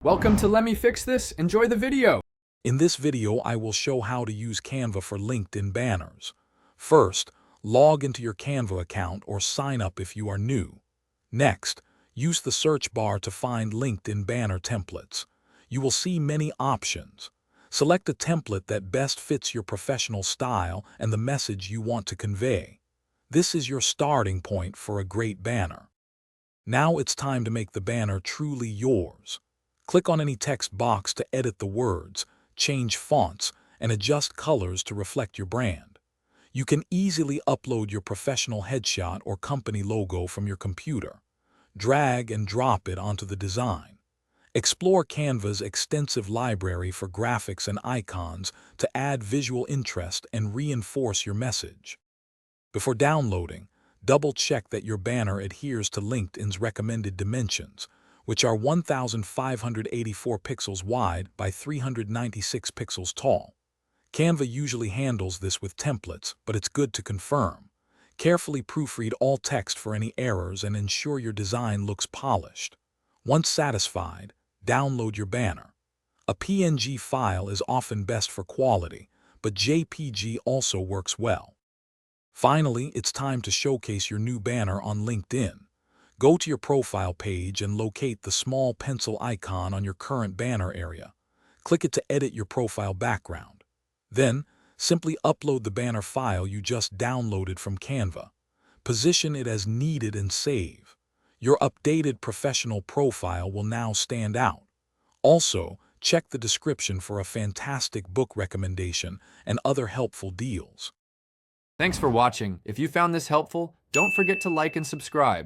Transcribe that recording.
Welcome to Let Me Fix This. Enjoy the video. In this video, I will show how to use Canva for LinkedIn banners. First, log into your Canva account or sign up if you are new. Next, use the search bar to find LinkedIn banner templates. You will see many options. Select a template that best fits your professional style and the message you want to convey. This is your starting point for a great banner. Now it's time to make the banner truly yours. Click on any text box to edit the words, change fonts, and adjust colors to reflect your brand. You can easily upload your professional headshot or company logo from your computer. Drag and drop it onto the design. Explore Canva's extensive library for graphics and icons to add visual interest and reinforce your message. Before downloading, double-check that your banner adheres to LinkedIn's recommended dimensions, which are 1,584 pixels wide by 396 pixels tall. Canva usually handles this with templates, but it's good to confirm. Carefully proofread all text for any errors and ensure your design looks polished. Once satisfied, download your banner. A PNG file is often best for quality, but JPG also works well. Finally, it's time to showcase your new banner on LinkedIn. Go to your profile page and locate the small pencil icon on your current banner area. Click it to edit your profile background. Then, simply upload the banner file you just downloaded from Canva. Position it as needed and save. Your updated professional profile will now stand out. Also, check the description for a fantastic book recommendation and other helpful deals. Thanks for watching. If you found this helpful, don't forget to like and subscribe.